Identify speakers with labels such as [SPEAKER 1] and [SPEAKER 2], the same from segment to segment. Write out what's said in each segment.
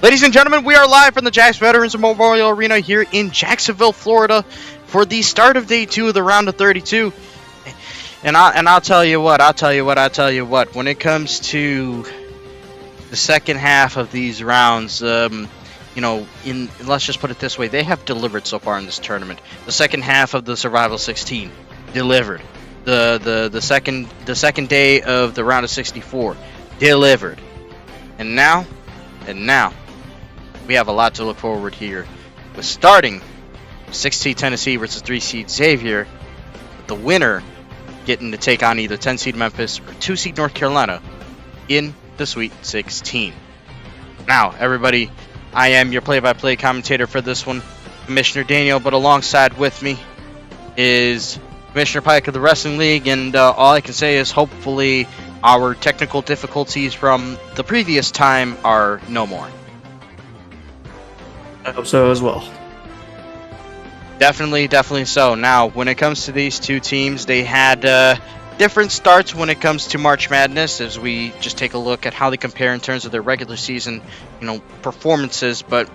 [SPEAKER 1] Ladies and gentlemen, we are live from the Jax Veterans Memorial Arena here in Jacksonville, Florida, for the start of Day 2 of the round of 32. And I'll tell you what. When it comes to the second half of these rounds, let's just put it this way: they have delivered so far in this tournament. The second half of the Survival 16 delivered. The second day of the round of 64 delivered. And now. We have a lot to look forward here. We're starting 6-seed Tennessee versus 3-seed Xavier. The winner getting to take on either 10-seed Memphis or 2-seed North Carolina in the Sweet 16. Now, everybody, I am your play-by-play commentator for this one, Commissioner Daniel, but alongside with me is Commissioner Pike of the Wrestling League, and all I can say is hopefully our technical difficulties from the previous time are no more.
[SPEAKER 2] I hope so as well.
[SPEAKER 1] Definitely so. Now, when it comes to these two teams, they had different starts when it comes to March Madness, as we just take a look at how they compare in terms of their regular season, performances. But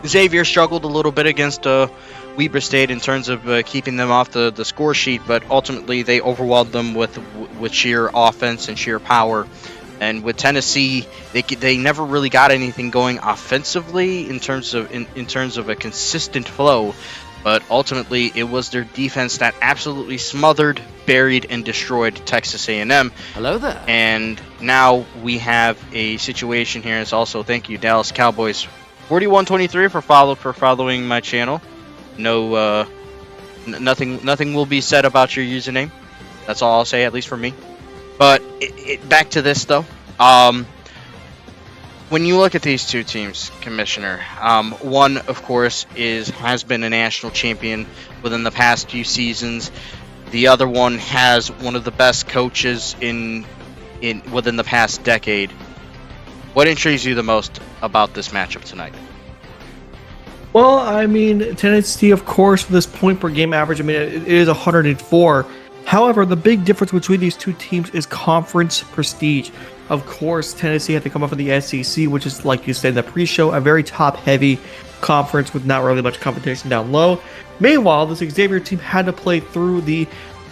[SPEAKER 1] Xavier struggled a little bit against Weber State in terms of keeping them off the score sheet, but ultimately they overwhelmed them with sheer offense and sheer power. And with Tennessee, they never really got anything going offensively in terms of a consistent flow, but ultimately it was their defense that absolutely smothered, buried, and destroyed Texas A&M.
[SPEAKER 3] Hello there.
[SPEAKER 1] And now we have a situation here. It's also thank you Dallas Cowboys 4123 for following my channel. No, nothing will be said about your username. That's all I'll say, at least for me. But back to this, though. When you look at these two teams, Commissioner, one, of course, has been a national champion within the past few seasons. The other one has one of the best coaches within the past decade. What intrigues you the most about this matchup tonight?
[SPEAKER 2] Well, I mean, Tennessee, of course, for this point per game average, it is 104. However, the big difference between these two teams is conference prestige. Of course, Tennessee had to come up with the SEC, which is, like you said in the pre-show, a very top-heavy conference with not really much competition down low. Meanwhile, this Xavier team had to play through the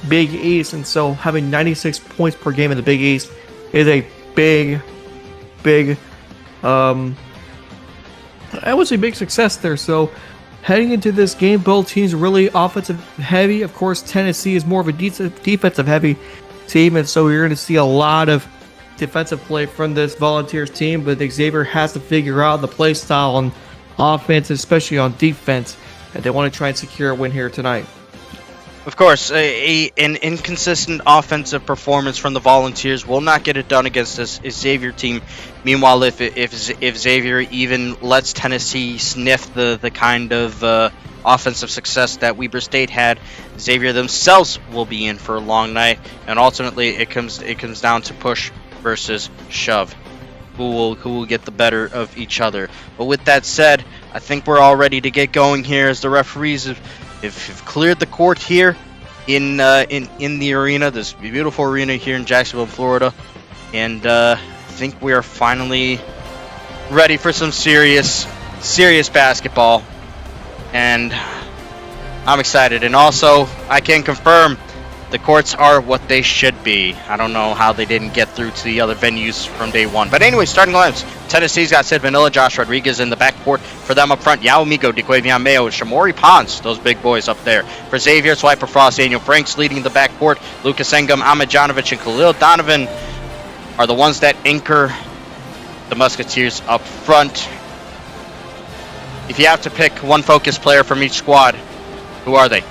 [SPEAKER 2] Big East, and so having 96 points per game in the Big East is a big, I would say big success there. So heading into this game, both teams really offensive heavy. Of course, Tennessee is more of a defensive heavy team, and so you're going to see a lot of defensive play from this Volunteers team, but Xavier has to figure out the play style on offense, especially on defense, and they want to try and secure a win here tonight.
[SPEAKER 1] Of course, an inconsistent offensive performance from the Volunteers will not get it done against this Xavier team. Meanwhile, if Xavier even lets Tennessee sniff the kind of offensive success that Weber State had, Xavier themselves will be in for a long night, and ultimately it comes down to push versus shove. Who will get the better of each other? But with that said, I think we're all ready to get going here, as the referees have cleared the court here in the arena, this beautiful arena here in Jacksonville, Florida, and I think we are finally ready for some serious basketball, and I'm excited. And also, I can confirm the courts are what they should be. I don't know how they didn't get through to the other venues from day one. But anyway, starting lineups. Tennessee's got Sid Vanilla, Josh Rodriguez in the backcourt. For them up front, Yao Migo, DeQuavion Mayo, Shamori Ponce, those big boys up there. For Xavier, Swiper Frost, Daniel Franks leading the backcourt. Lucas Engum, Ahmed Janovic, and Khalil Donovan are the ones that anchor the Musketeers up front. If you have to pick one focus player from each squad, who are they?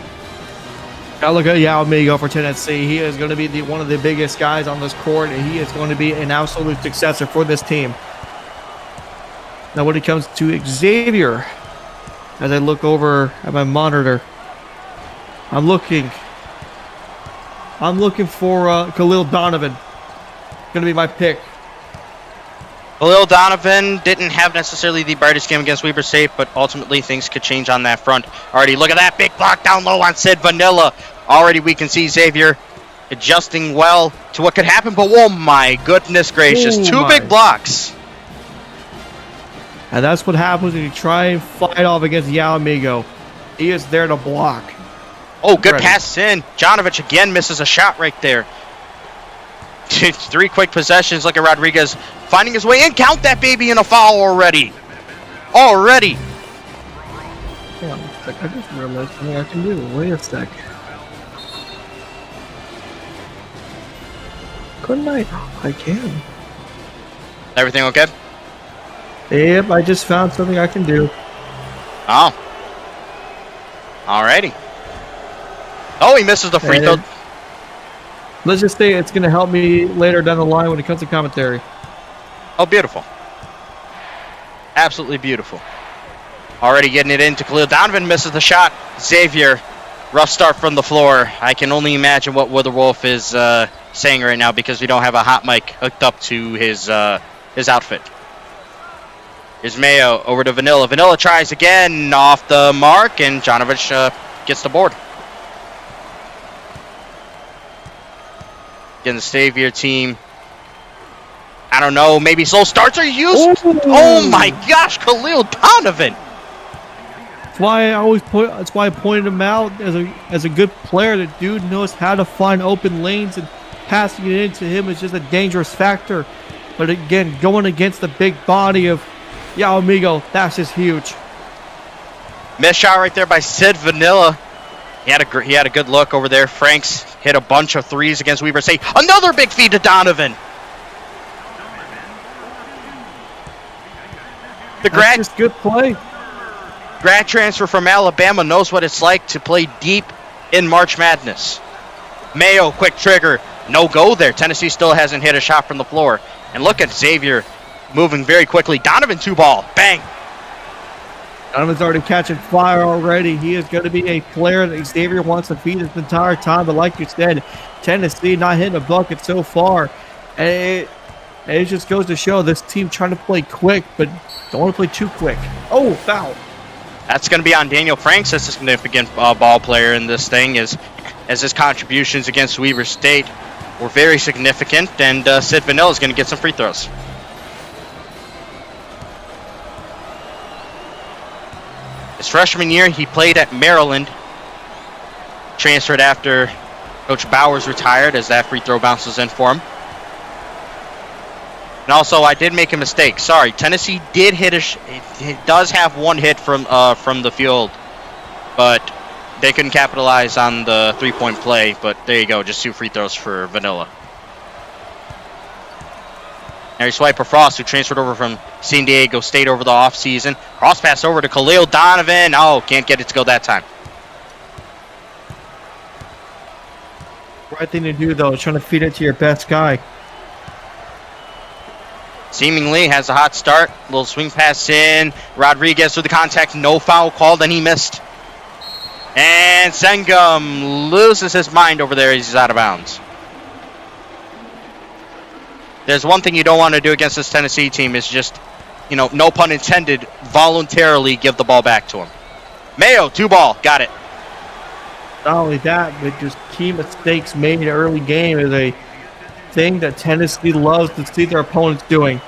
[SPEAKER 2] Now look at Yao Migo for Tennessee. He is going to be one of the biggest guys on this court, and he is going to be an absolute successor for this team. Now when it comes to Xavier, as I look over at my monitor, I'm looking for Khalil Donovan. Going to be my pick.
[SPEAKER 1] Khalil Donovan didn't have necessarily the brightest game against Weber State, but ultimately things could change on that front. Already, look at that big block down low on Sid Vanilla. Already we can see Xavier adjusting well to what could happen, but oh my goodness gracious, two big blocks.
[SPEAKER 2] And that's what happens when you try and fight off against Yao Amigo. He is there to block.
[SPEAKER 1] Oh, good pass in. Janovic again misses a shot right there. 3 quick possessions. Look at Rodriguez finding his way in. Count that baby in a foul already. Already.
[SPEAKER 2] Hang on a sec. I just realized something I can do. Wait a sec. Couldn't I? I can.
[SPEAKER 1] Everything okay?
[SPEAKER 2] Yep, I just found something I can do.
[SPEAKER 1] Oh. Alrighty. Oh, he misses the free throw.
[SPEAKER 2] Let's just say it's going to help me later down the line when it comes to commentary.
[SPEAKER 1] Oh, beautiful. Absolutely beautiful. Already getting it into Khalil. Donovan misses the shot. Xavier, rough start from the floor. I can only imagine what Witherwolf is saying right now because we don't have a hot mic hooked up to his outfit. Here's Mayo over to Vanilla. Vanilla tries again off the mark, and Janovic gets the board. Again, the Xavier team. I don't know. Maybe slow starts are used. Ooh. Oh my gosh, Khalil Donovan.
[SPEAKER 2] That's why I pointed him out as a good player. The dude knows how to find open lanes, and passing it into him is just a dangerous factor. But again, going against the big body of Yao Amigo, that's just huge.
[SPEAKER 1] Missed shot right there by Sid Vanilla. He had a good look over there. Franks hit a bunch of threes against Weber State. Another big feed to Donovan.
[SPEAKER 2] That's just good play.
[SPEAKER 1] Grad transfer from Alabama knows what it's like to play deep in March Madness. Mayo, quick trigger. No go there. Tennessee still hasn't hit a shot from the floor. And look at Xavier moving very quickly. Donovan 2-ball. Bang.
[SPEAKER 2] Donovan's already catching fire already. He is going to be a player that Xavier wants to feed this entire time. But like you said, Tennessee not hitting a bucket so far. And it just goes to show this team trying to play quick, but don't want to play too quick. Oh, foul.
[SPEAKER 1] That's going to be on Daniel Franks, a significant ball player in this thing, as his contributions against Weber State were very significant, and Sid Vanilla is going to get some free throws. His freshman year, he played at Maryland, transferred after Coach Bowers retired as that free throw bounces in for him. And also, I did make a mistake. Sorry, Tennessee did hit it does have one hit from the field, but they couldn't capitalize on the three-point play. But there you go, just 2 free throws for Vanilla. Harry Swiper Frost, who transferred over from San Diego State over the offseason. Cross pass over to Khalil Donovan. Oh, can't get it to go that time.
[SPEAKER 2] Right thing to do, though, is trying to feed it to your best guy.
[SPEAKER 1] Seemingly has a hot start. Little swing pass in. Rodriguez through the contact. No foul called, and he missed. And Sengum loses his mind over there. He's out of bounds. There's one thing you don't want to do against this Tennessee team is just, no pun intended, voluntarily give the ball back to him. Mayo, 2-ball. Got it.
[SPEAKER 2] Not only that, but just key mistakes made in early game is a thing that Tennessee loves to see their opponents doing.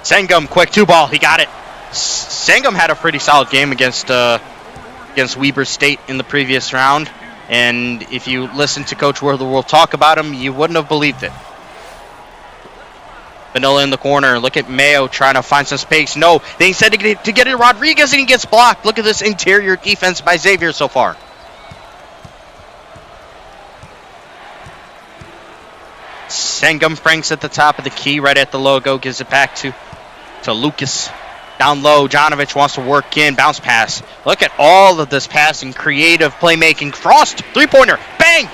[SPEAKER 1] Sengum, quick 2-ball. He got it. Sengum had a pretty solid game against Weber State in the previous round. And if you listen to Coach Witherwolf talk about him, you wouldn't have believed it. Vanilla in the corner. Look at Mayo trying to find some space. No, they instead to get it to Rodriguez, and he gets blocked. Look at this interior defense by Xavier so far. Sengum Franks at the top of the key, right at the logo, gives it back to Lucas. Down low, Janovic wants to work in, bounce pass. Look at all of this passing, creative playmaking. Frost, 3-pointer, bang!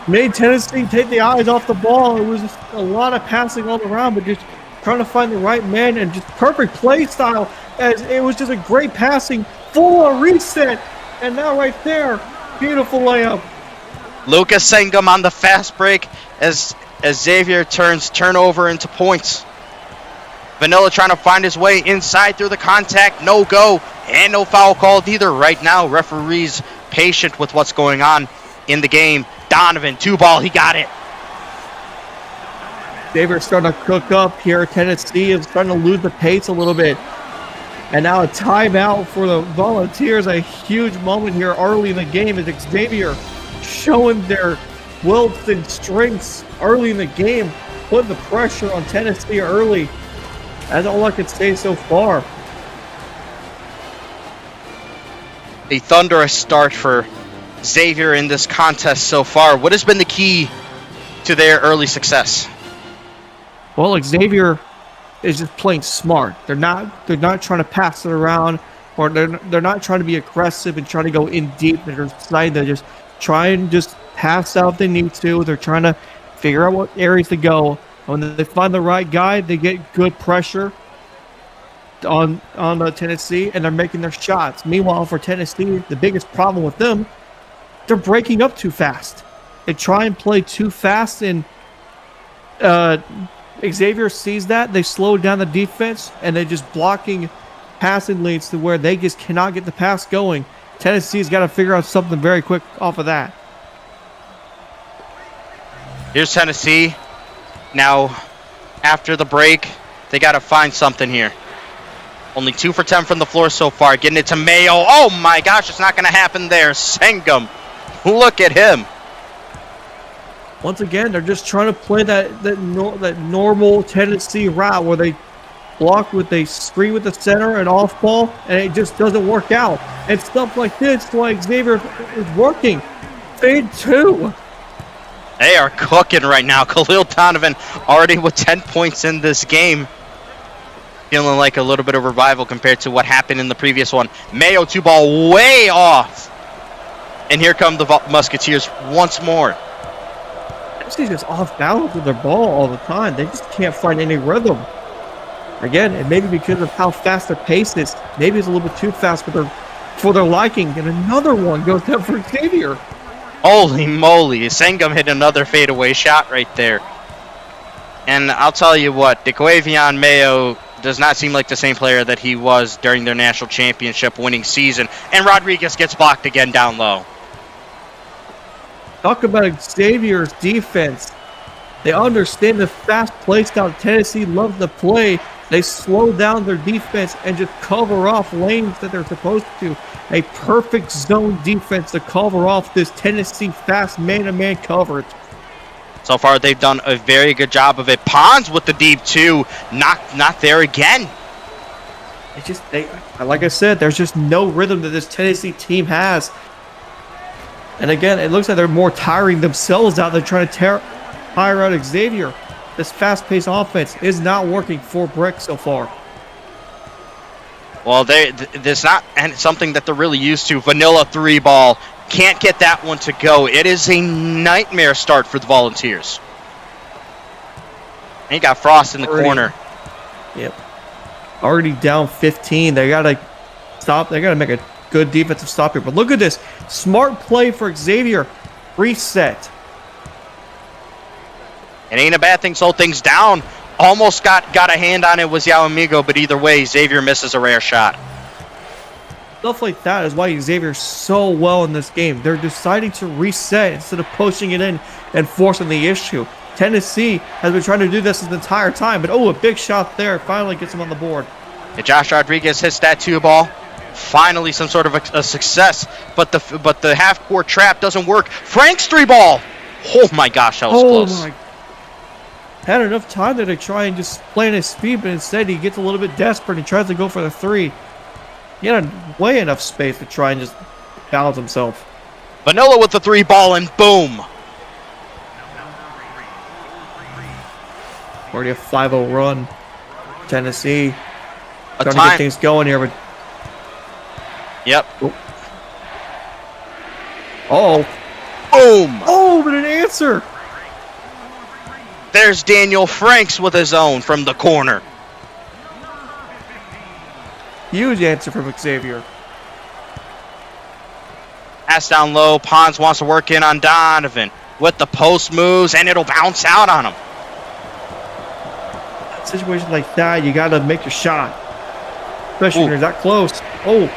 [SPEAKER 2] Made Tennessee take the eyes off the ball. It was just a lot of passing all around, but just trying to find the right man and just perfect play style. As it was just a great passing, full of reset, and now right there, beautiful layup.
[SPEAKER 1] Lucas Sengum on the fast break as Xavier turns turnover into points. Vanilla trying to find his way inside through the contact, no go, and no foul called either. Right now, referees patient with what's going on in the game. Donovan, 2-ball, he got it.
[SPEAKER 2] Xavier's starting to cook up here. Tennessee is starting to lose the pace a little bit. And now a timeout for the Volunteers. A huge moment here early in the game as Xavier showing their wills and strengths early in the game, putting the pressure on Tennessee early. That's all I can say so far.
[SPEAKER 1] A thunderous start for Xavier in this contest so far. What has been the key to their early success?
[SPEAKER 2] Well, Xavier is just playing smart. They're not trying to pass it around, or they're not trying to be aggressive and trying to go in deep. They're deciding to just try and just pass out if they need to. They're trying to figure out what areas to go. When they find the right guy, they get good pressure on Tennessee, and they're making their shots. Meanwhile, for Tennessee, the biggest problem with them, they're breaking up too fast. They try and play too fast, and Xavier sees that. They slow down the defense, and they're just blocking passing lanes to where they just cannot get the pass going. Tennessee's got to figure out something very quick off of that.
[SPEAKER 1] Here's Tennessee. Now, after the break, they got to find something here. Only 2 for 10 from the floor so far. Getting it to Mayo. Oh my gosh, it's not going to happen there. Sangam. Look at him.
[SPEAKER 2] Once again, they're just trying to play that normal Tennessee route where they block with a screen with the center and off ball, and it just doesn't work out. And stuff like this is why Xavier is working. Fade 2.
[SPEAKER 1] They are cooking right now. Khalil Donovan already with 10 points in this game. Feeling like a little bit of revival compared to what happened in the previous one. Mayo 2-ball way off. And here come the Musketeers once more.
[SPEAKER 2] Tennessee's just off balance with their ball all the time. They just can't find any rhythm. Again, it may be because of how fast their pace is. Maybe it's a little bit too fast for their liking. And another one goes down for Xavier.
[SPEAKER 1] Holy moly. Sangam hit another fadeaway shot right there. And I'll tell you what, XAVIER Mayo does not seem like the same player that he was during their national championship winning season. And Rodriguez gets blocked again down low.
[SPEAKER 2] Talk about Xavier's defense. They understand the fast play style Tennessee loves to play. They slow down their defense and just cover off lanes that they're supposed to. A perfect zone defense to cover off this Tennessee fast man-to-man coverage.
[SPEAKER 1] So far, they've done a very good job of it. Pons with the deep 2. Not there again.
[SPEAKER 2] Like I said, there's just no rhythm that this Tennessee team has. And again, it looks like they're more tiring themselves out than trying to tire out Xavier. This fast-paced offense is not working for Brick so far.
[SPEAKER 1] Well, there's not something that they're really used to. Vanilla 3-ball. Can't get that one to go. It is a nightmare start for the Volunteers. And you got Frost in the corner.
[SPEAKER 2] Yep. Already down 15. They got to stop. They got to make a good defensive stop here. But look at this. Smart play for Xavier. Reset.
[SPEAKER 1] It ain't a bad thing. Slow things down. Almost got a hand on it was Yao Amigo, but either way, Xavier misses a rare shot.
[SPEAKER 2] Stuff like that is why Xavier's so well in this game. They're deciding to reset instead of pushing it in and forcing the issue. Tennessee has been trying to do this the entire time, but a big shot there finally gets him on the board.
[SPEAKER 1] And Josh Rodriguez hits that 2-ball. Finally, some sort of a success, but the half-court trap doesn't work. Frank's 3-ball. Oh my gosh, that was close.
[SPEAKER 2] Had enough time there to try and just play in his speed, but instead he gets a little bit desperate and tries to go for the 3. He had way enough space to try and just balance himself.
[SPEAKER 1] Vanilla with the 3-ball and boom.
[SPEAKER 2] Already a 5-0 run. Tennessee trying to get things going here, but
[SPEAKER 1] yep.
[SPEAKER 2] Oh.
[SPEAKER 1] Boom.
[SPEAKER 2] Oh, but an answer.
[SPEAKER 1] There's Daniel Franks with his own from the corner.
[SPEAKER 2] Huge answer from Xavier.
[SPEAKER 1] Pass down low. Pons wants to work in on Donovan with the post moves, and it'll bounce out on him.
[SPEAKER 2] Situations like that, you got to make your shot. Especially when you're that close. Oh.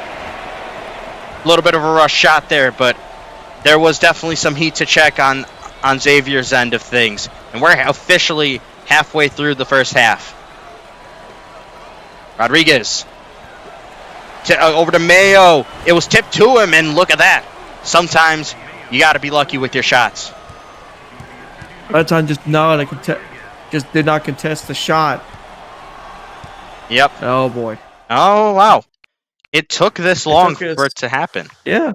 [SPEAKER 1] A little bit of a rush shot there, but there was definitely some heat to check on Xavier's end of things. And we're officially halfway through the first half. Rodriguez. Over to Mayo. It was tipped to him, and look at that. Sometimes you got to be lucky with your shots.
[SPEAKER 2] That time just did not contest the shot.
[SPEAKER 1] Yep.
[SPEAKER 2] Oh boy.
[SPEAKER 1] Oh wow. It took this long for it to happen.
[SPEAKER 2] Yeah.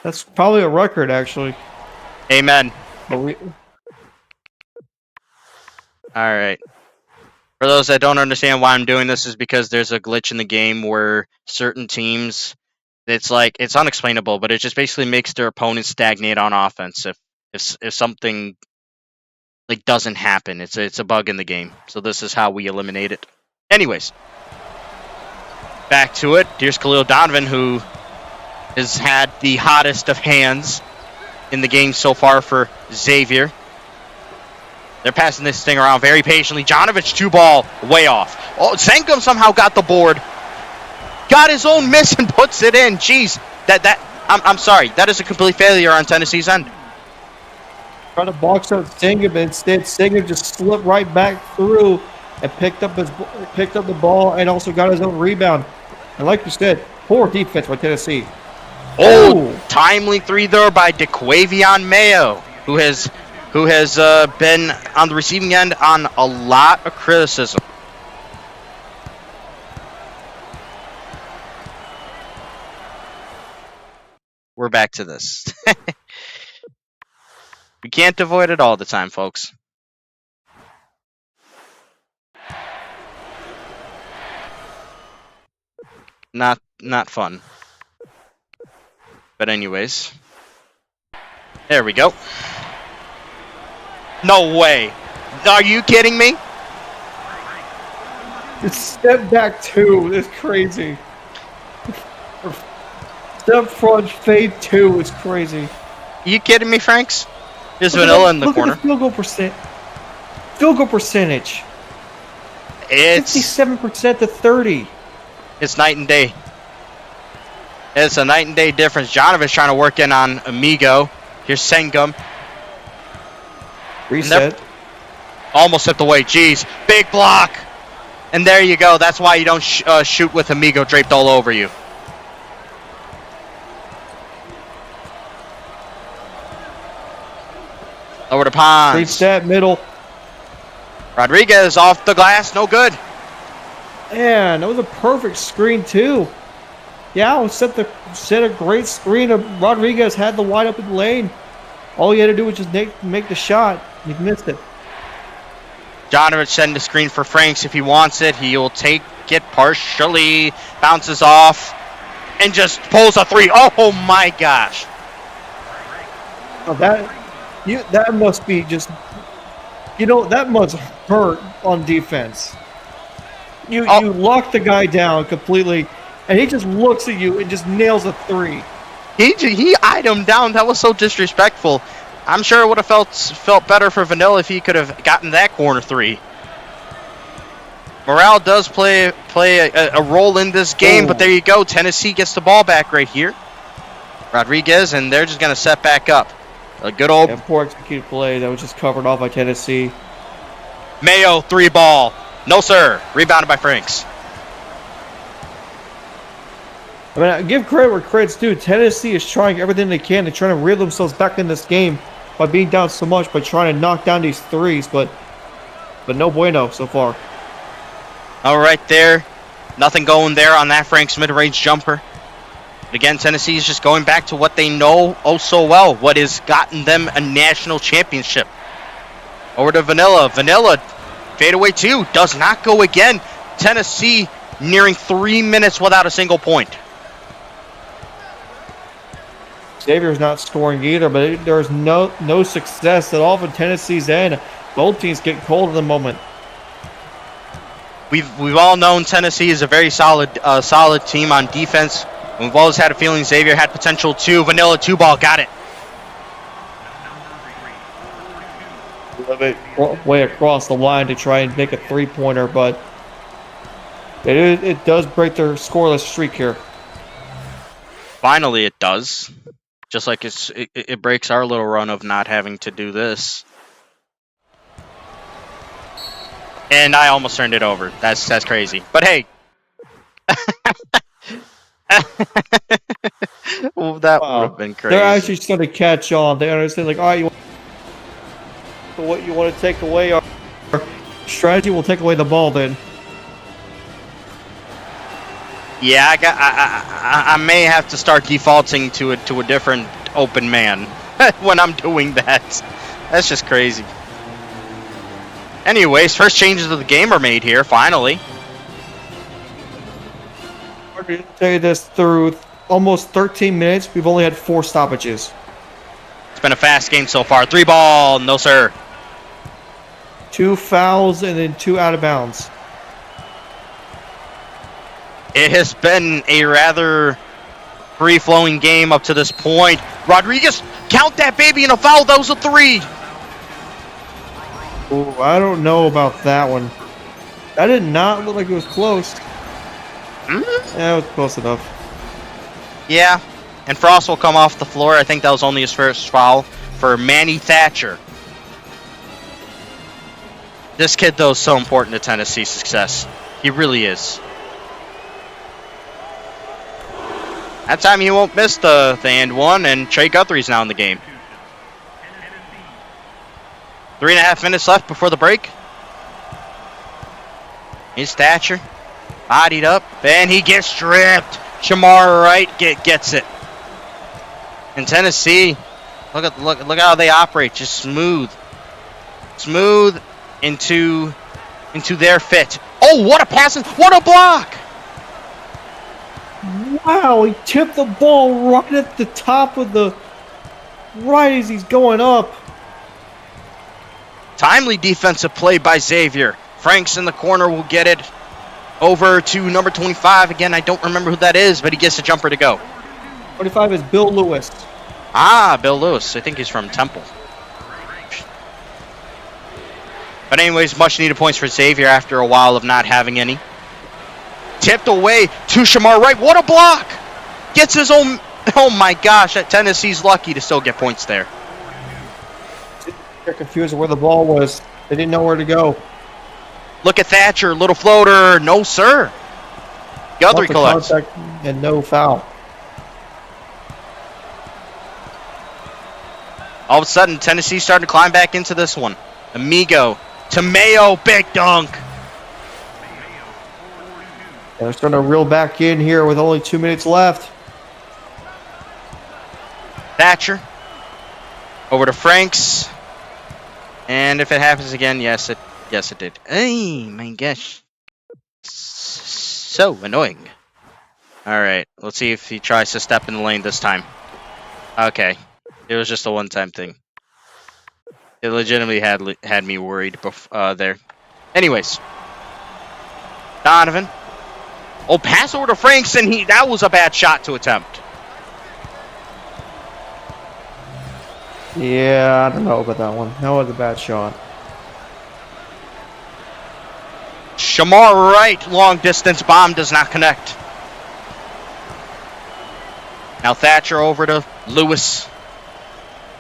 [SPEAKER 2] That's probably a record, actually.
[SPEAKER 1] Amen. All right. For those that don't understand why I'm doing this is because there's a glitch in the game where certain teams, it's unexplainable, but it just basically makes their opponents stagnate on offense if something like doesn't happen. It's a bug in the game. So this is how we eliminate it. Anyways, back to it. Here's Khalil Donovan, who has had the hottest of hands in the game so far for Xavier. They're passing this thing around very patiently. Jonovic, 2-ball, way off. Oh, Sangam somehow got the board. Got his own miss and puts it in. Jeez, I'm sorry. That is a complete failure on Tennessee's end.
[SPEAKER 2] Trying to box out Sangam, instead Sangam just slipped right back through and picked up the ball and also got his own rebound. And like you said, poor defense by Tennessee.
[SPEAKER 1] Oh, timely 3 there by XAVIER Mayo, who has been on the receiving end on a lot of criticism. We're back to this. We can't avoid it all the time, folks. Not fun. But anyways. There we go. No way. Are you kidding me?
[SPEAKER 2] It's step back 2. It's crazy. Step front fade 2 is crazy.
[SPEAKER 1] You kidding me, Franks? There's Vanilla in the corner.
[SPEAKER 2] Look at the field goal percentage.
[SPEAKER 1] It's
[SPEAKER 2] 57% to 30.
[SPEAKER 1] It's night and day. It's a night and day difference. Jonovic trying to work in on Amigo. Here's Sangam.
[SPEAKER 2] Reset.
[SPEAKER 1] Almost hit the way. Jeez. Big block. And there you go. That's why you don't shoot with Amigo draped all over you. Over to Pons.
[SPEAKER 2] Reset middle.
[SPEAKER 1] Rodriguez off the glass. No good.
[SPEAKER 2] Man, that was a perfect screen too. Yeah, it set a great screen. Rodriguez had the wide open lane. All he had to do was just make the shot. He missed it.
[SPEAKER 1] Jonovic send the screen for Franks if he wants it. He'll take it partially. Bounces off. And just pulls a 3. Oh my gosh.
[SPEAKER 2] Oh, that must be just... that must hurt on defense. You lock the guy down completely, and he just looks at you and just nails a 3.
[SPEAKER 1] He eyed him down. That was so disrespectful. I'm sure it would have felt better for Vanilla if he could have gotten that corner 3. Morale does play a role in this game, but there you go. Tennessee gets the ball back right here. Rodriguez, and they're just going to set back up. A good old...
[SPEAKER 2] poor executed play that was just covered off by Tennessee.
[SPEAKER 1] Mayo, 3-ball. No, sir. Rebounded by Franks.
[SPEAKER 2] I mean, I give credit where credit's due. Tennessee is trying everything they can to try to reel themselves back in this game by being down so much, by trying to knock down these 3s, but no bueno so far.
[SPEAKER 1] All right there. Nothing going there on that Franks mid-range jumper. But again, Tennessee is just going back to what they know oh so well, what has gotten them a national championship. Over to Vanilla. Vanilla, fadeaway 2, does not go again. Tennessee nearing 3 minutes without a single point.
[SPEAKER 2] Xavier's not scoring either, but there's no success at all from Tennessee's end. Both teams get cold at the moment.
[SPEAKER 1] We've all known Tennessee is a very solid team on defense. And we've always had a feeling Xavier had potential too. Vanilla 2-ball, got it.
[SPEAKER 2] Way across the line to try and make a 3-pointer, but it does break their scoreless streak here.
[SPEAKER 1] Finally, it does. Just like it breaks our little run of not having to do this. And I almost turned it over. That's crazy. But hey. Well, that would have been crazy.
[SPEAKER 2] They're actually starting to catch on. They understand, like, all right, what you want to take away our strategy, will take away the ball then.
[SPEAKER 1] Yeah, I may have to start defaulting to a different open man when I'm doing that. That's just crazy. Anyways, first changes of the game are made here, finally.
[SPEAKER 2] Hard to say this through almost 13 minutes. We've only had 4 stoppages.
[SPEAKER 1] It's been a fast game so far. 3 ball, no sir.
[SPEAKER 2] 2 fouls and then 2 out of bounds.
[SPEAKER 1] It has been a rather free-flowing game up to this point. Rodriguez, count that baby in a foul. That was a 3.
[SPEAKER 2] Ooh, I don't know about that one. That did not look like it was close.
[SPEAKER 1] Mm-hmm.
[SPEAKER 2] Yeah, it was close enough.
[SPEAKER 1] Yeah, and Frost will come off the floor. I think that was only his first foul for Manny Thatcher. This kid, though, is so important to Tennessee's success. He really is. That time he won't miss the and one, and Trey Guthrie's now in the game. 3.5 minutes left before the break. Here's Thatcher. Bodied up, and he gets stripped. Shamar Wright gets it. And Tennessee, look how they operate, just smooth into their fit. Oh, what a pass! What a block!
[SPEAKER 2] Wow, he tipped the ball right at the top of the right as he's going up.
[SPEAKER 1] Timely defensive play by Xavier. Franks in the corner will get it over to number 25. Again, I don't remember who that is, but he gets a jumper to go.
[SPEAKER 2] 25 is Bill Lewis.
[SPEAKER 1] Ah, Bill Lewis. I think he's from Temple. But anyways, much needed points for Xavier after a while of not having any. Tipped away to Shamar Wright. What a block! Gets his own... Oh my gosh, Tennessee's lucky to still get points there.
[SPEAKER 2] They're confused where the ball was. They didn't know where to go.
[SPEAKER 1] Look at Thatcher, little floater. No, sir. Guthrie collects.
[SPEAKER 2] And no foul.
[SPEAKER 1] All of a sudden, Tennessee's starting to climb back into this one. Amigo to Mayo, big dunk.
[SPEAKER 2] They're starting to reel back in here with only 2 minutes left.
[SPEAKER 1] Thatcher over to Franks. And if it happens again, yes it did. Hey, my gosh. So annoying. Alright, let's see if he tries to step in the lane this time. Okay. It was just a one-time thing. It legitimately had me worried there. Anyways. Donovan. Oh, pass over to Franks, and that was a bad shot to attempt.
[SPEAKER 2] Yeah, I don't know about that one. That was a bad shot.
[SPEAKER 1] Shamar Wright, long distance bomb does not connect. Now Thatcher over to Lewis.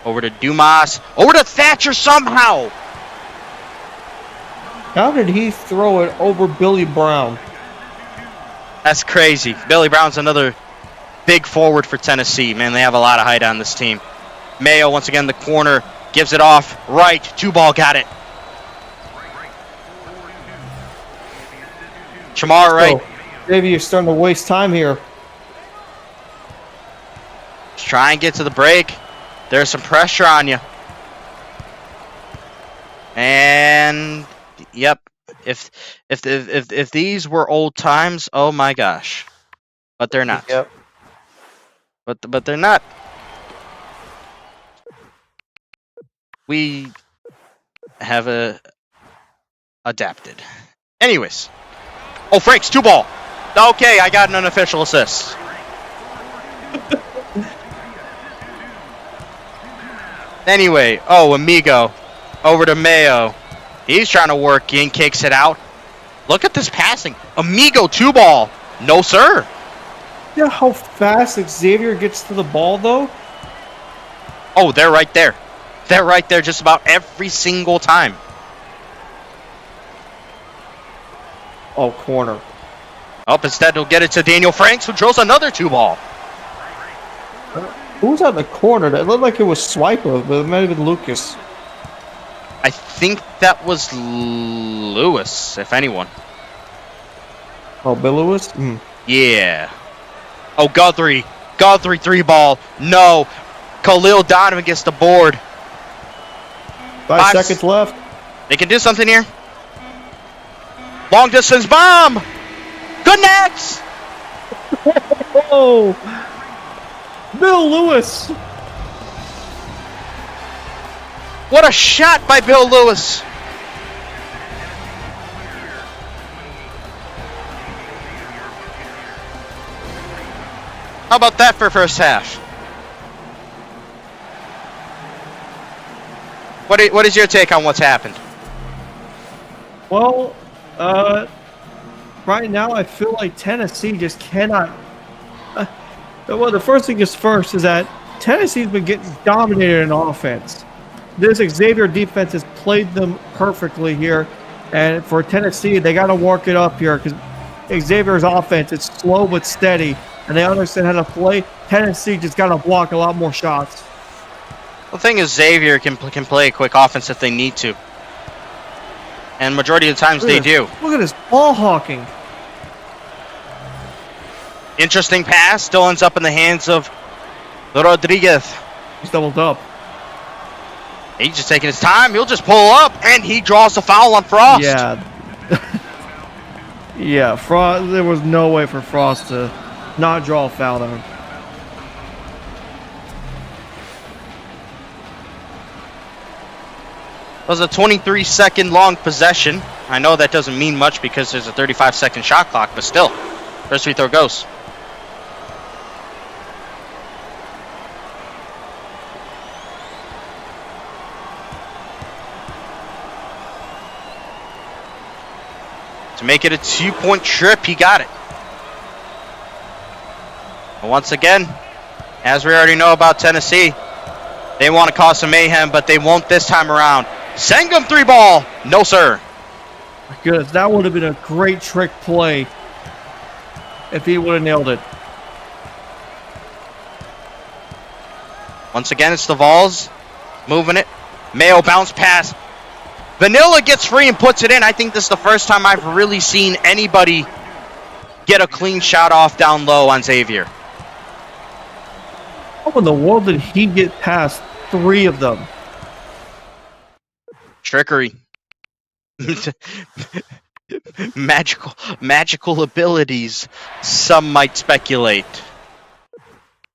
[SPEAKER 1] Over to Dumas. Over to Thatcher somehow.
[SPEAKER 2] How did he throw it over Billy Brown?
[SPEAKER 1] That's crazy. Billy Brown's another big forward for Tennessee. Man, they have a lot of height on this team. Mayo, once again, the corner, gives it off. Right, 2-ball, got it. Shamar Wright.
[SPEAKER 2] Maybe you're starting to waste time here.
[SPEAKER 1] Just try and get to the break. There's some pressure on you. And, yep. If these were old times, oh my gosh. But they're not.
[SPEAKER 2] Yep.
[SPEAKER 1] But they're not. We have adapted. Anyways. Oh, Franks, 2-ball. Okay, I got an unofficial assist. Anyway, oh, Amigo. Over to Mayo. He's trying to work in, kicks it out. Look at this passing. Amigo, 2-ball. No, sir.
[SPEAKER 2] You know how fast Xavier gets to the ball, though?
[SPEAKER 1] Oh, they're right there. They're right there just about every single time.
[SPEAKER 2] Oh, corner.
[SPEAKER 1] Up instead, he'll get it to Daniel Franks, who drills another 2-ball.
[SPEAKER 2] Who was at the corner? That looked like it was Swiper, but it might have been Lucas.
[SPEAKER 1] I think that was Lewis, if anyone.
[SPEAKER 2] Oh, Bill Lewis? Mm.
[SPEAKER 1] Yeah. Oh, Guthrie. Guthrie 3-ball. No. Khalil Donovan gets the board.
[SPEAKER 2] 5 seconds left.
[SPEAKER 1] They can do something here. Long distance bomb. Good next.
[SPEAKER 2] Oh, Bill Lewis.
[SPEAKER 1] What a shot by Bill Lewis. How about that for first half? What is your take on what's happened?
[SPEAKER 2] Well, right now I feel like Tennessee just cannot. Well, the first thing is first is that Tennessee's been getting dominated in offense. This Xavier defense has played them perfectly here, and for Tennessee, they got to work it up here because Xavier's offense is slow but steady, and they understand how to play. Tennessee just got to block a lot more shots.
[SPEAKER 1] The thing is, Xavier can play a quick offense if they need to, and majority of the times they do.
[SPEAKER 2] Look at this ball hawking.
[SPEAKER 1] Interesting pass, still ends up in the hands of Rodriguez.
[SPEAKER 2] He's doubled up.
[SPEAKER 1] He's just taking his time. He'll just pull up, and he draws the foul on Frost.
[SPEAKER 2] Yeah. Yeah, Frost. There was no way for Frost to not draw a foul on him.
[SPEAKER 1] It was a 23-second long possession. I know that doesn't mean much because there's a 35-second shot clock, but still, first free throw goes. To make it a 2-point trip, he got it. But once again, as we already know about Tennessee, they want to cause some mayhem, but they won't this time around. Sangam 3-ball. No, sir.
[SPEAKER 2] My goodness, that would have been a great trick play if he would have nailed it.
[SPEAKER 1] Once again, it's the Vols moving it. Mayo bounce pass. Vanilla gets free and puts it in. I think this is the first time I've really seen anybody get a clean shot off down low on Xavier.
[SPEAKER 2] How in the world did he get past 3 of them?
[SPEAKER 1] Trickery. Magical abilities, some might speculate.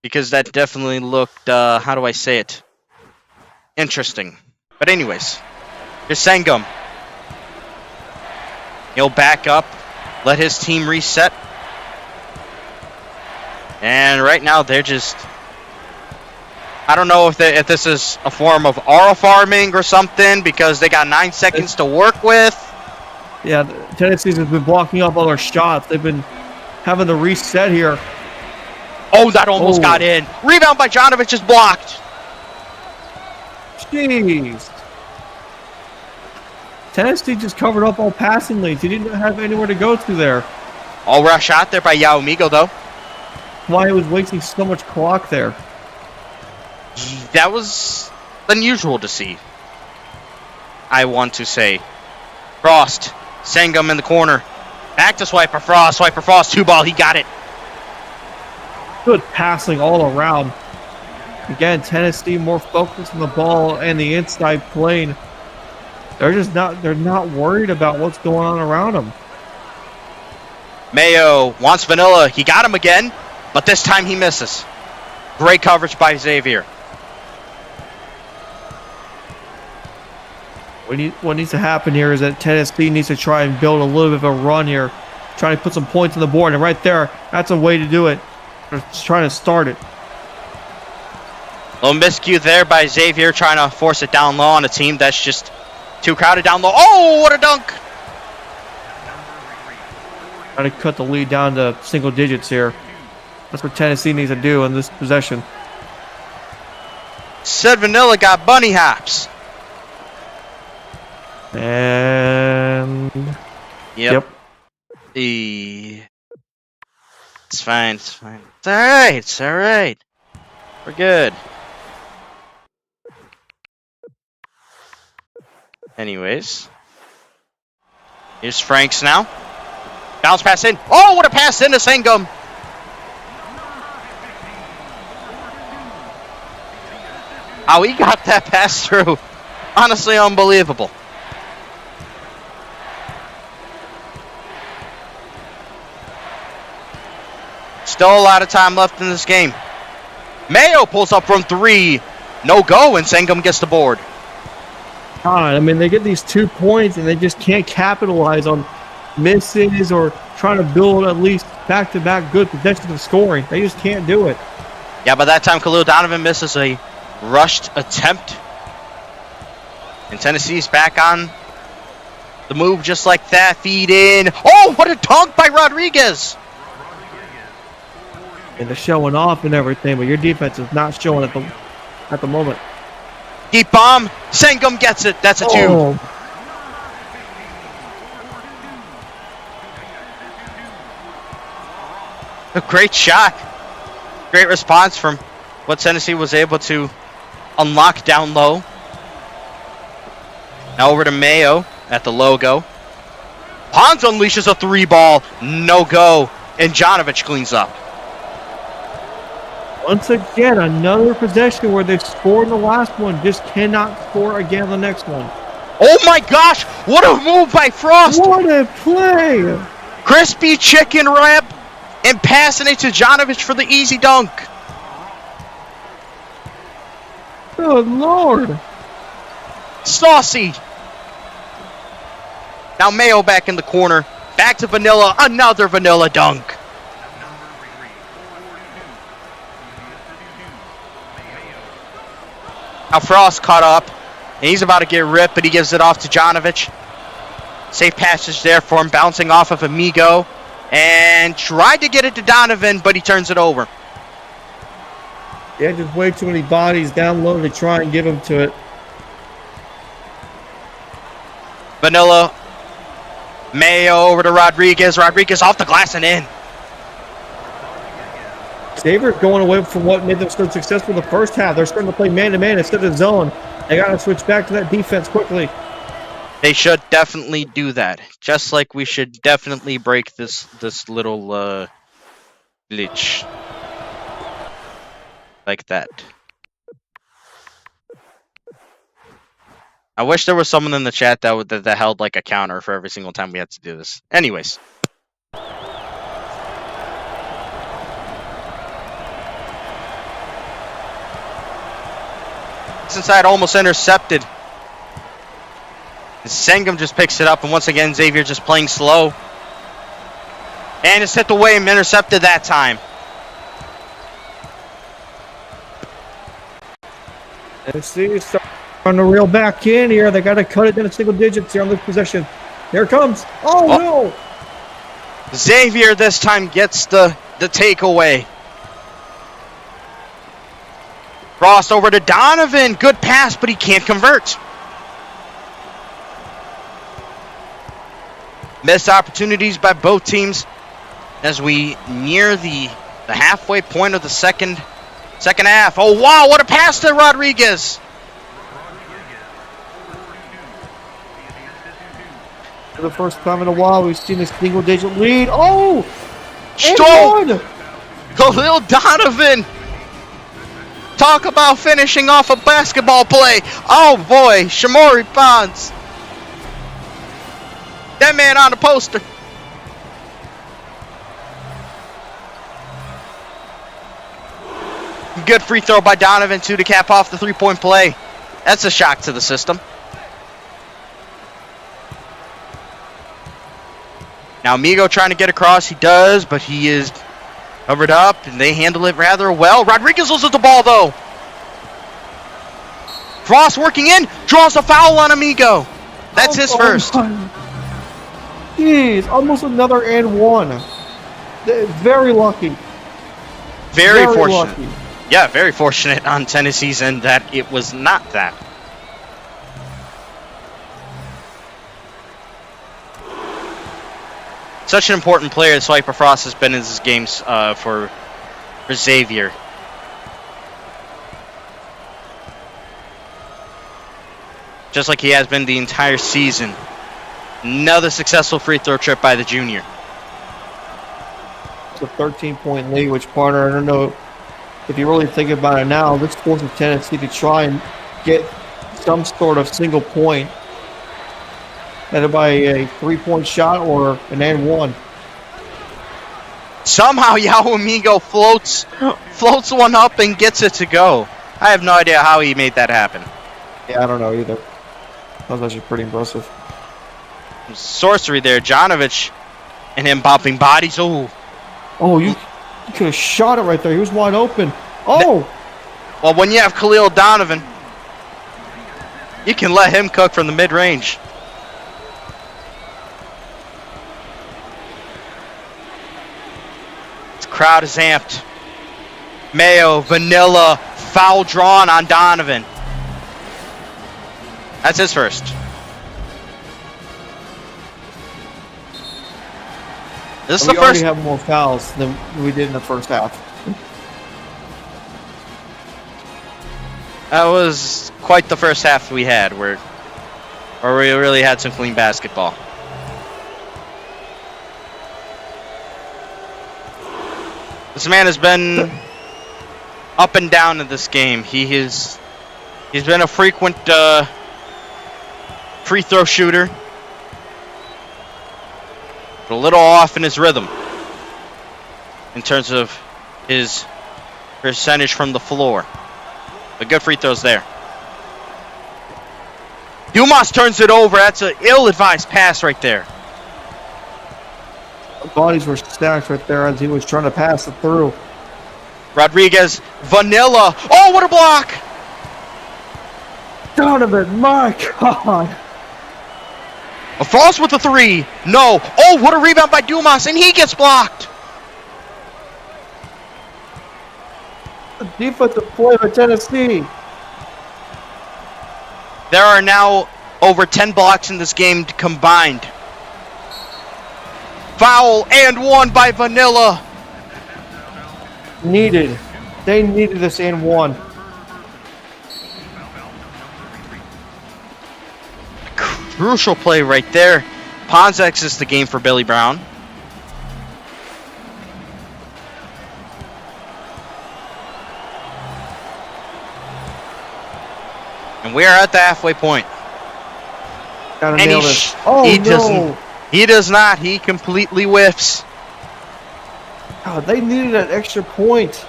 [SPEAKER 1] Because that definitely looked, how do I say it? Interesting. But anyways, here's Sangam. He'll back up, let his team reset. And right now they're just... I don't know if this is a form of aura farming or something because they got 9 seconds to work with. Yeah,
[SPEAKER 2] Tennessee's has been blocking up all their shots. They've been having the reset here.
[SPEAKER 1] Oh, that almost got in. Rebound by Jonovic is blocked.
[SPEAKER 2] Jeez. Tennessee just covered up all passing lanes. He didn't have anywhere to go to there.
[SPEAKER 1] All rush shot there by Yao Migo, though.
[SPEAKER 2] Why he was wasting so much clock there.
[SPEAKER 1] That was unusual to see, I want to say. Frost, Sangam in the corner. Back to Swiper Frost. Swiper Frost, 2-ball. He got it.
[SPEAKER 2] Good passing all around. Again, Tennessee more focused on the ball and the inside plane. They're not worried about what's going on around them.
[SPEAKER 1] Mayo wants Vanilla. He got him again, but this time he misses. Great coverage by Xavier.
[SPEAKER 2] What needs to happen here is that Tennessee needs to try and build a little bit of a run here. Trying to put some points on the board, and right there, that's a way to do it. They're just trying to start it.
[SPEAKER 1] Little miscue there by Xavier, trying to force it down low on a team that's just too crowded down low. Oh, what a dunk!
[SPEAKER 2] Trying to cut the lead down to single digits here. That's what Tennessee needs to do in this possession.
[SPEAKER 1] Said Vanilla got bunny hops.
[SPEAKER 2] And...
[SPEAKER 1] Yep. It's fine. It's fine. It's all right. It's all right. We're good. Anyways, here's Franks now. Bounce pass in. Oh, what a pass into Sangam. How he got that pass through. Honestly, unbelievable. Still a lot of time left in this game. Mayo pulls up from 3. No go, and Sangam gets the board.
[SPEAKER 2] God, I mean, they get these 2 points, and they just can't capitalize on misses or trying to build at least back-to-back good possessions of scoring. They just can't do it.
[SPEAKER 1] Yeah, by that time, Khalil Donovan misses a rushed attempt. And Tennessee's back on the move just like that. Feed in. Oh, what a dunk by Rodriguez.
[SPEAKER 2] And they're showing off and everything, but your defense is not showing at the moment.
[SPEAKER 1] Deep bomb. Sangam gets it. That's a 2.
[SPEAKER 2] Oh.
[SPEAKER 1] A great shot. Great response from what Tennessee was able to unlock down low. Now over to Mayo at the logo. Pons unleashes a 3-ball. No go. And Jonovich cleans up.
[SPEAKER 2] Once again, another possession where they scored in the last one, just cannot score again on the next one.
[SPEAKER 1] Oh my gosh! What a move by Frost!
[SPEAKER 2] What a play!
[SPEAKER 1] Crispy chicken wrap and passing it to Jonovich for the easy dunk.
[SPEAKER 2] Good Lord!
[SPEAKER 1] Saucy. Now Mayo back in the corner. Back to Vanilla. Another Vanilla dunk. Now Frost caught up, and he's about to get ripped, but he gives it off to Jonovich. Safe passage there for him, bouncing off of Amigo, and tried to get it to Donovan, but he turns it over.
[SPEAKER 2] Yeah, just way too many bodies down low to try and give him to it.
[SPEAKER 1] Vanilla, Mayo over to Rodriguez. Rodriguez off the glass and in.
[SPEAKER 2] Xavier's going away from what made them so successful in the first half. They're starting to play man-to-man instead of zone. They got to switch back to that defense quickly.
[SPEAKER 1] They should definitely do that. Just like we should definitely break this little glitch. Like that. I wish there was someone in the chat that held like a counter for every single time we had to do this. Anyways. Inside, almost intercepted. Sangam just picks it up, and once again, Xavier just playing slow. And it's hit away and intercepted that time.
[SPEAKER 2] Tennessee starting to reel back in here. They got to cut it down to single digits here on this possession. Here it comes. Oh, no!
[SPEAKER 1] Xavier this time gets the takeaway. Frost over to Donovan. Good pass, but he can't convert. Missed opportunities by both teams as we near the halfway point of the second half. Oh, wow, what a pass to Rodriguez.
[SPEAKER 2] For the first time in a while, we've seen a single-digit lead. Oh!
[SPEAKER 1] Stole! Khalil Donovan. Talk about finishing off a basketball play. Oh, boy, Shamori Pons. That man on the poster. Good free throw by Donovan, too, to cap off the three-point play. That's a shock to the system. Now, Amigo trying to get across. He does, but he is covered up, and they handle it rather well. Rodriguez loses the ball, though. Frost working in, draws a foul on Amigo. That's his first.
[SPEAKER 2] Jeez, almost another and one. Very lucky.
[SPEAKER 1] Very fortunate. Lucky. Yeah, very fortunate on Tennessee's end that it was not that. such an important player as Swiper Frost has been in these games for Xavier. Just like he has been the entire season. Another successful free throw trip by the junior.
[SPEAKER 2] It's a 13-point lead, which, partner, I don't know if you really think about it now, this forces Tennessee to try and get some sort of single point, either by a 3-point shot or an and one.
[SPEAKER 1] Somehow Yao Amigo floats one up and gets it to go. I have no idea how he made that happen.
[SPEAKER 2] Yeah, I don't know either. That was actually pretty impressive.
[SPEAKER 1] Sorcery there, Jonovich, and him bumping bodies.
[SPEAKER 2] Oh, you could have shot it right there. He was wide open. Oh!
[SPEAKER 1] Well, when you have Khalil Donovan, you can let him cook from the mid-range. This crowd is amped. Mayo, Vanilla, foul drawn on Donovan. That's his first. This is the
[SPEAKER 2] We
[SPEAKER 1] first.
[SPEAKER 2] already have more fouls than we did in the first half.
[SPEAKER 1] That was quite the first half we had, where we really had some clean basketball. This man has been up and down in this game. He's been a frequent free throw shooter, but a little off in his rhythm in terms of his percentage from the floor. But good free throws there. Dumas turns it over. That's an ill-advised pass right there.
[SPEAKER 2] Bodies were stacked right there as he was trying to pass it through.
[SPEAKER 1] Rodriguez, Vanilla. Oh, what a block!
[SPEAKER 2] Donovan, my God.
[SPEAKER 1] Frost with a three. No. Oh, what a rebound by Dumas, and he gets blocked.
[SPEAKER 2] Defensive play by Tennessee.
[SPEAKER 1] There are now over 10 blocks in this game combined. Foul and one by Vanilla.
[SPEAKER 2] Needed. They needed this and one.
[SPEAKER 1] Crucial play right there. Pons exits the game for Billy Brown. And we are at the halfway point.
[SPEAKER 2] Gotta
[SPEAKER 1] And
[SPEAKER 2] nail this. Oh, no.
[SPEAKER 1] He does not. He completely whiffs.
[SPEAKER 2] God, they needed that extra point.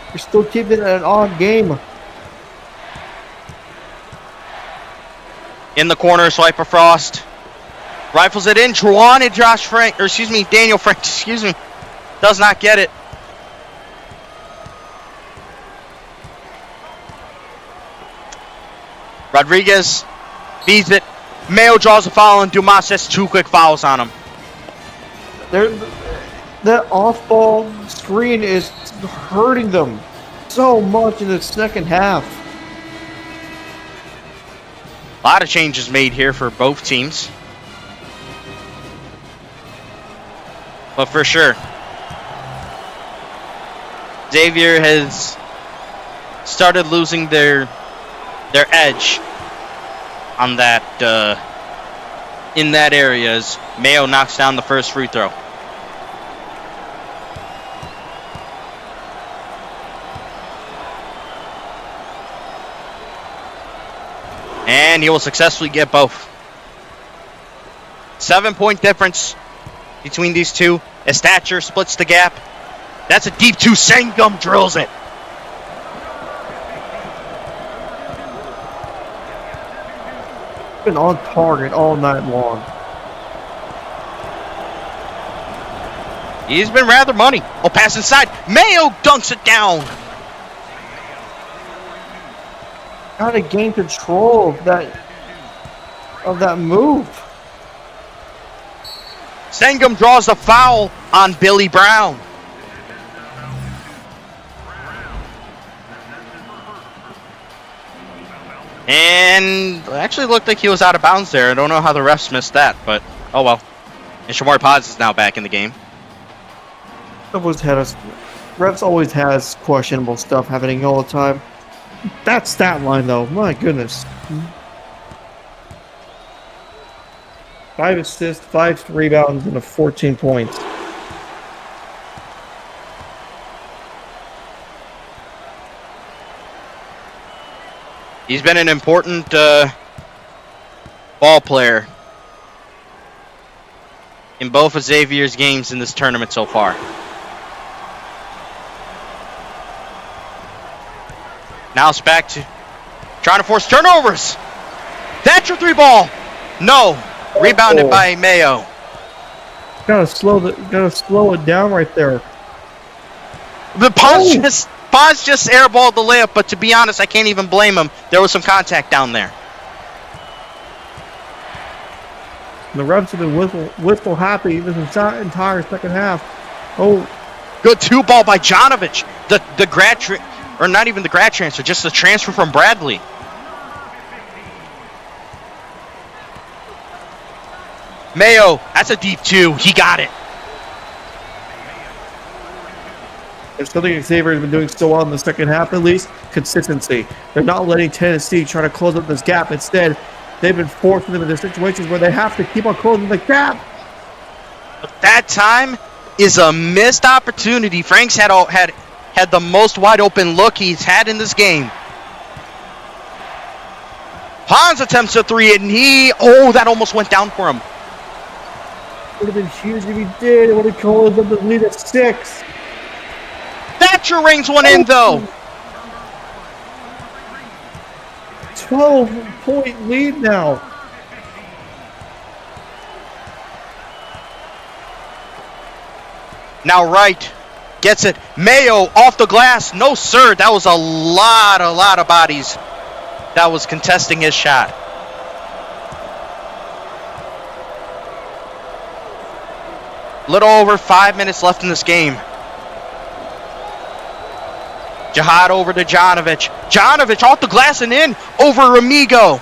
[SPEAKER 2] You're still keeping it an odd game.
[SPEAKER 1] In the corner, Swiper Frost rifles it in. Drawn it. Daniel Frank, does not get it. Rodriguez feeds it. Mayo draws a foul, and Dumas has 2 quick fouls on him.
[SPEAKER 2] That off-ball screen is hurting them so much in the second half.
[SPEAKER 1] A lot of changes made here for both teams. But for sure, Xavier has started losing their edge on that in that area as Mayo knocks down the first free throw. And he will successfully get both. 7-point difference between these two. Estature splits the gap. That's a deep 2. Sangum drills it.
[SPEAKER 2] Been on target all night long.
[SPEAKER 1] He's been rather money. Oh, pass inside. Mayo dunks it down.
[SPEAKER 2] Gotta gain control of that move.
[SPEAKER 1] Sangum draws a foul on Billy Brown. And it actually looked like he was out of bounds there. I don't know how the refs missed that, but oh well. And Shamar Potts is now back in the game.
[SPEAKER 2] Refs always has questionable stuff happening all the time. That stat line, though, my goodness. 5 assists, 5 rebounds, and 14 points.
[SPEAKER 1] He's been an important ball player in both of Xavier's games in this tournament so far. Now it's back to trying to force turnovers. That's your 3 ball. No. Rebounded by Mayo.
[SPEAKER 2] Gotta slow it down right there.
[SPEAKER 1] The Paz just airballed the layup, but to be honest, I can't even blame him. There was some contact down there.
[SPEAKER 2] The refs have been whistle happy this entire second half. Oh,
[SPEAKER 1] good 2 ball by Jonovic. The grad or not even the grad transfer, just the transfer from Bradley. Mayo, that's a deep 2. He got it.
[SPEAKER 2] There's something Xavier has been doing so well in the second half, at least, consistency. They're not letting Tennessee try to close up this gap. Instead, they've been forcing them into situations where they have to keep on closing the gap.
[SPEAKER 1] But that time is a missed opportunity. Franks had the most wide open look he's had in this game. Pons attempts a 3, and that almost went down for him.
[SPEAKER 2] Would have been huge if he did. It would have closed up the lead at 6.
[SPEAKER 1] Thatcher rings one in, though.
[SPEAKER 2] 12-point lead now.
[SPEAKER 1] Now Wright gets it. Mayo off the glass. No, sir. That was a lot of bodies that was contesting his shot. Little over 5 minutes left in this game. Jihad over to Jonovic. Jonovic off the glass and in over Amigo.